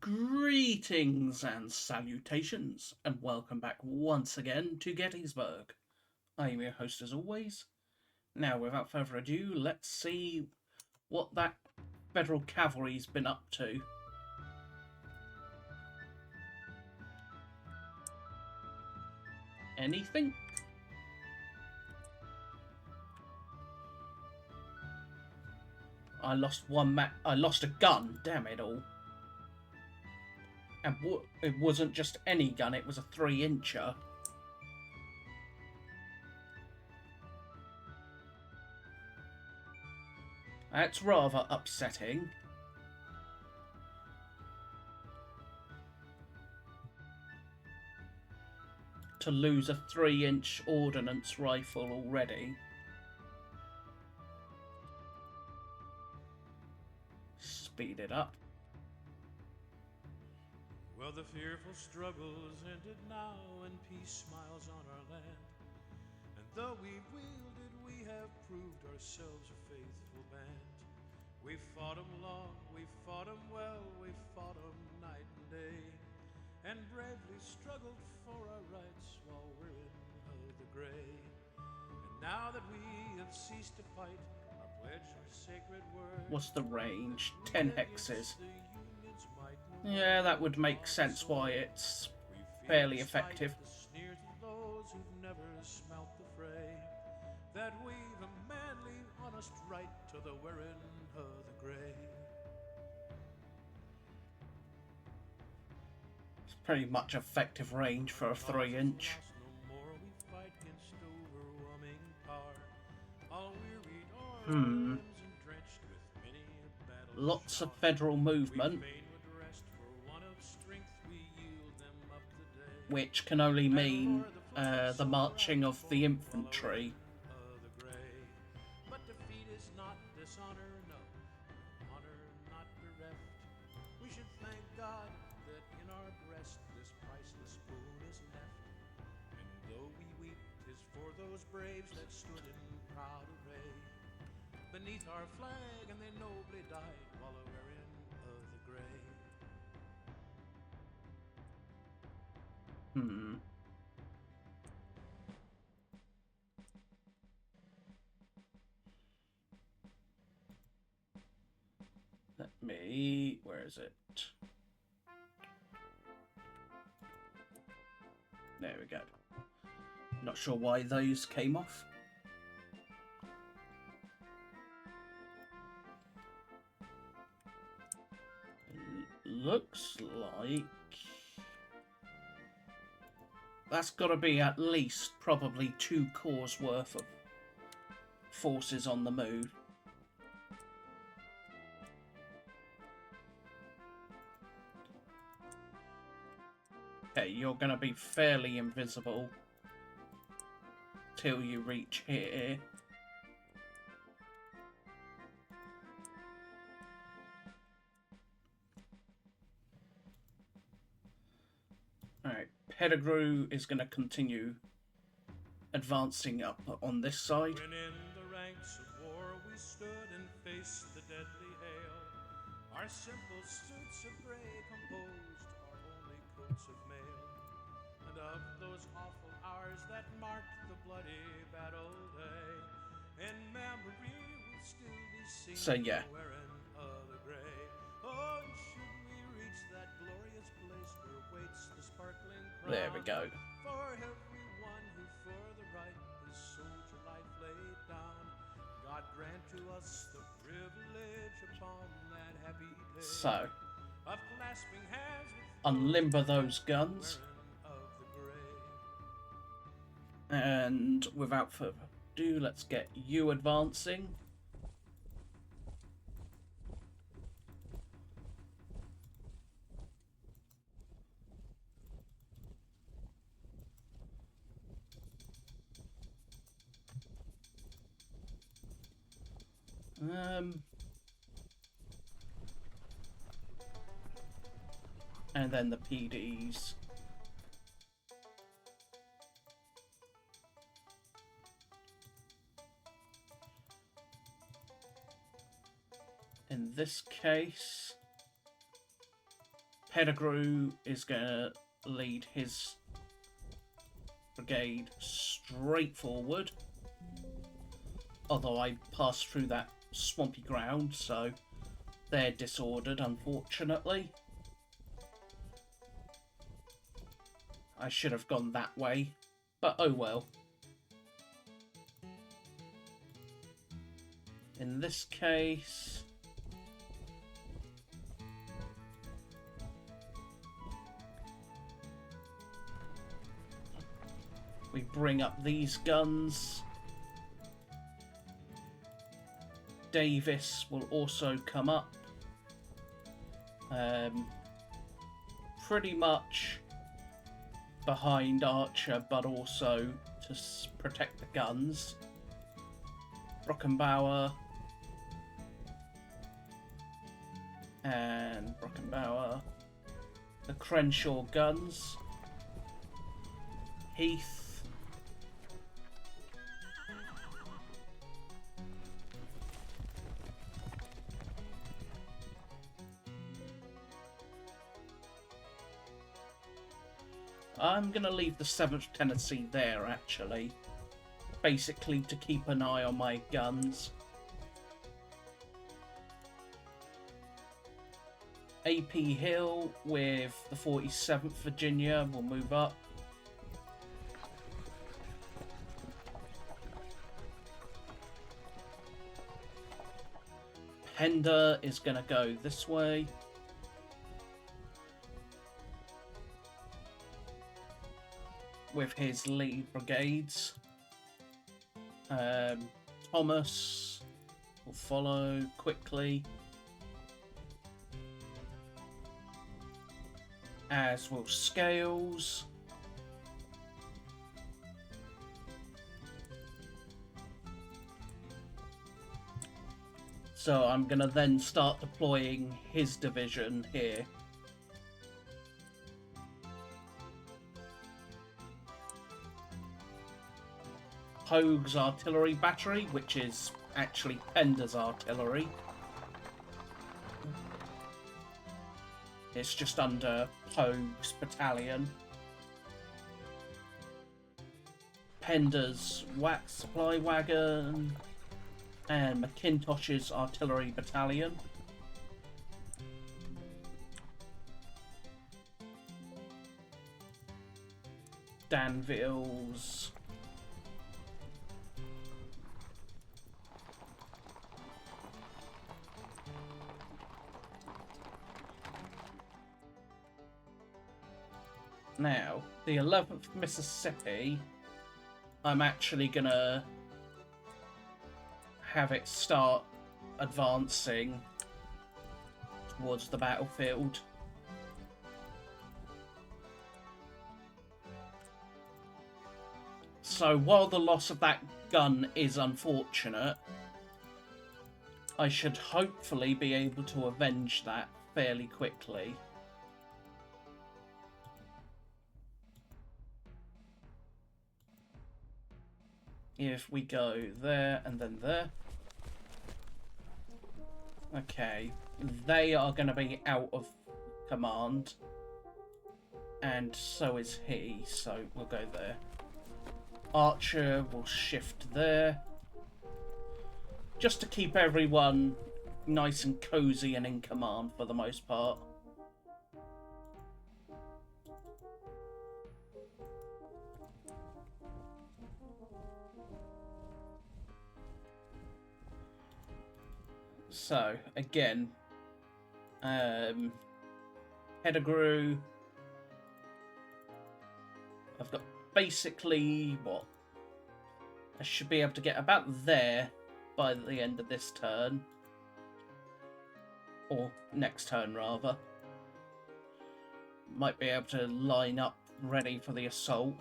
Greetings and salutations, and welcome back once again to Gettysburg. I am your host as always. Now, without further ado, let's see what that Federal Cavalry's been up to. Anything? I lost I lost a gun, damn it all. And it wasn't just any gun, it was a 3-incher. That's rather upsetting. To lose a 3-inch ordnance rifle already. Speed it up. Well, the fearful struggle is ended now, and peace smiles on our land. And though we've wielded, we have proved ourselves a faithful band. We fought 'em long, we fought 'em well, we fought 'em night and day, and bravely struggled for our rights while wearing the gray. And now that we have ceased to fight, our pledge our sacred word. What's the range? 10 hexes. Yeah, that would make sense why it's fairly effective. The sneers of those who've never smelt the fray, that we've a manly, honest right to the wearing of the gray. It's pretty much effective range for a 3-inch. No more we fight against overwhelming power. All wearied arms and drenched with many a battle. Lots of federal movement, which can only mean the marching of the infantry. But defeat is not dishonor, no, honor not bereft. We should thank God that in our breast this priceless boon is left. And though we weep, 'tis for those braves that stood in proud array beneath our flag, and they nobly died while a wearing of the gray. Where is it? There we go. Not sure why those came off. Looks like that's got to be at least probably 2 corps worth of forces on the move. Okay, you're going to be fairly invisible till you reach here. Alright, Pettigrew is going to continue advancing up on this side. When in the ranks of war we stood and faced the deadly hail, our simple suits of gray composed our only coats of mail. And of those awful hours that marked the bloody battle day, in memory will still be seen So yeah. the wearing of the gray. Oh, and should we reach that glorious place where waits the sparkling crown, There we go. for everyone who for the right his soldier life laid down, God grant to us the privilege upon that happy day So, of clasping hands with unlimber those guns. of the gray. And without further ado, let's get you advancing. And then the PDs. In this case, Pettigrew is going to lead his brigade straight forward. Although I passed through that swampy ground, so they're disordered, unfortunately. I should have gone that way, but oh well. In this case, we bring up these guns. Davis will also come up. Pretty much behind Archer, but also to protect the guns. Brockenbauer and Brockenbauer. The Crenshaw guns. Heath. I'm going to leave the 7th Tennessee there, actually. Basically to keep an eye on my guns. AP Hill with the 47th Virginia will move up. Pender is going to go this way. With his Lee brigades. Thomas will follow quickly. As will Scales. So I'm going to then start deploying his division here. Hogue's artillery battery, which is actually Pender's artillery. It's just under Hogue's battalion. Pender's wax supply wagon and McIntosh's artillery battalion. Danville's now, the 11th Mississippi, I'm actually gonna have it start advancing towards the battlefield. So while the loss of that gun is unfortunate, I should hopefully be able to avenge that fairly quickly. If we go there and then there. Okay, they are going to be out of command. And so is he, so we'll go there. Archer will shift there. Just to keep everyone nice and cozy and in command for the most part. So, again, Pettigrew, I've got basically, what, I should be able to get about there by the end of this turn, or next turn rather. Might be able to line up ready for the assault.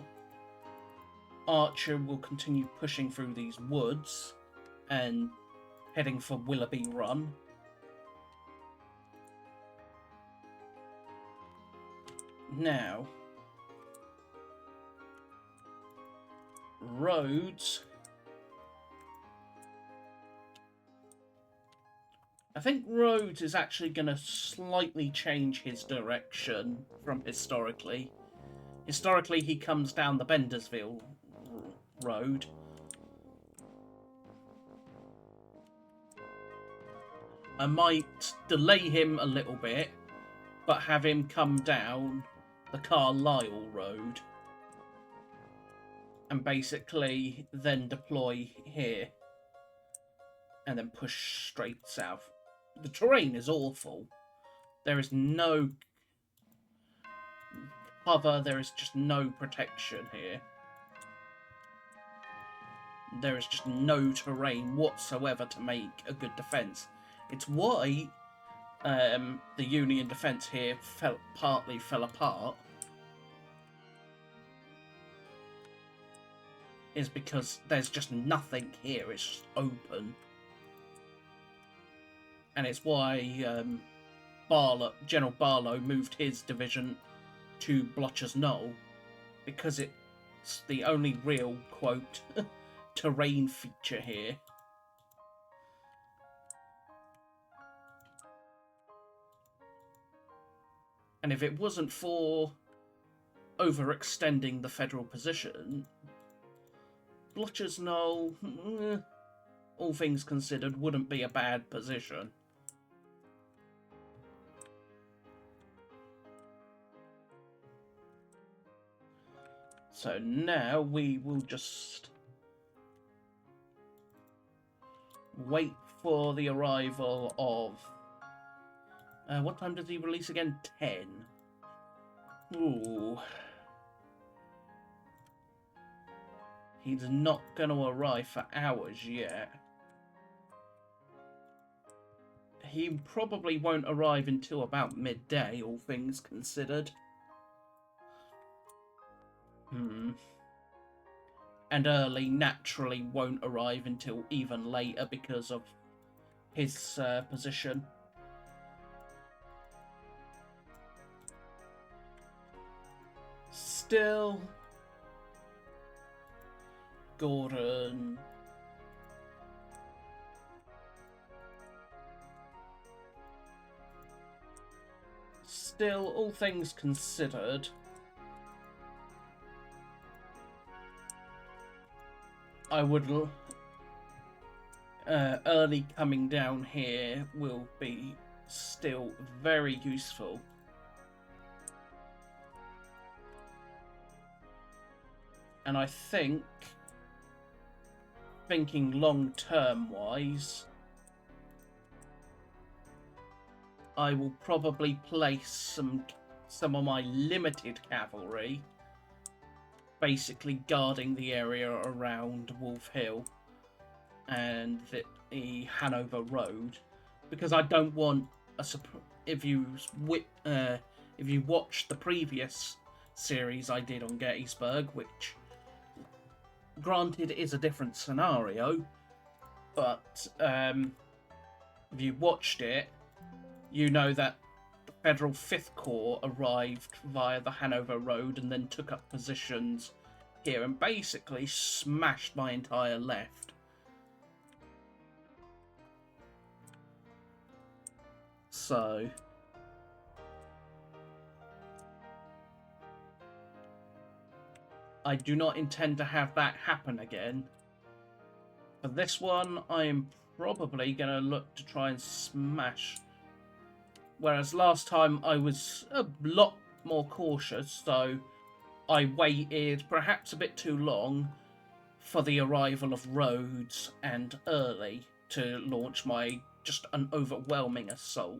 Archer will continue pushing through these woods and heading for Willoughby Run. Now, Rhodes, I think Rhodes is actually going to slightly change his direction from historically. Historically, he comes down the Bendersville road. I might delay him a little bit, but have him come down the Carlisle road. And basically then deploy here. And then push straight south. The terrain is awful. There is no cover, there is just no protection here. There is just no terrain whatsoever to make a good defence. It's why the Union defence here partly fell apart. Is because there's just nothing here, it's just open. And it's why General Barlow moved his division to Blotcher's Knoll, because it's the only real, quote, terrain feature here. And if it wasn't for overextending the Federal position, Blotcher's Knoll, all things considered, wouldn't be a bad position. So now we will just wait for the arrival of... what time does he release again? 10. Ooh. He's not going to arrive for hours yet. He probably won't arrive until about midday, all things considered. And Early naturally won't arrive until even later because of his position. Still, Gordon. Still, all things considered, I would... Early coming down here will be still very useful. And I think, thinking long-term wise, I will probably place some of my limited cavalry basically guarding the area around Wolf Hill and the Hanover Road, because I don't want a if you watch the previous series I did on Gettysburg, which granted is a different scenario, but if you watched it, you know that the Federal 5th Corps arrived via the Hanover Road and then took up positions here and basically smashed my entire left. So... I do not intend to have that happen again. For this one, I am probably going to look to try and smash. Whereas last time I was a lot more cautious, so I waited perhaps a bit too long for the arrival of Rhodes and Early to launch just an overwhelming assault.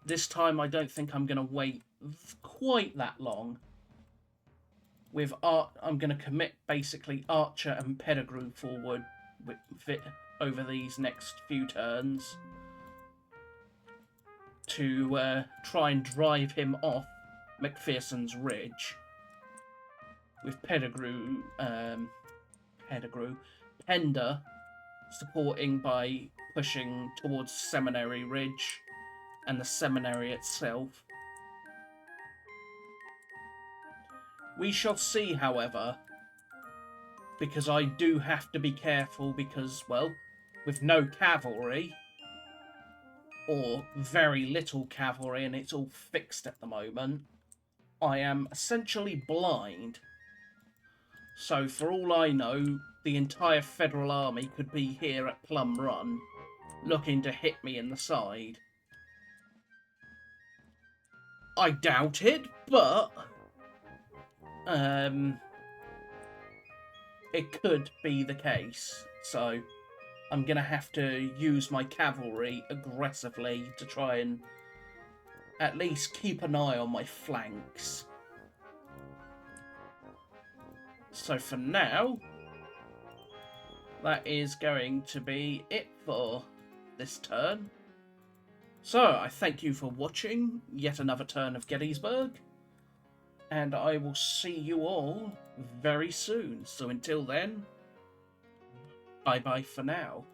This time I don't think I'm going to wait quite that long. I'm going to commit basically Archer and Pettigrew forward over these next few turns to try and drive him off McPherson's Ridge, with Pender supporting by pushing towards Seminary Ridge and the seminary itself. We shall see, however, because I do have to be careful because, well, with no cavalry, or very little cavalry, and it's all fixed at the moment. I am essentially blind. So for all I know, the entire Federal Army could be here at Plum Run, looking to hit me in the side. I doubt it, but it could be the case. So I'm going to have to use my cavalry aggressively to try and at least keep an eye on my flanks. So for now, that is going to be it for this turn. So I thank you for watching yet another turn of Gettysburg, and I will see you all very soon. So until then, bye bye for now.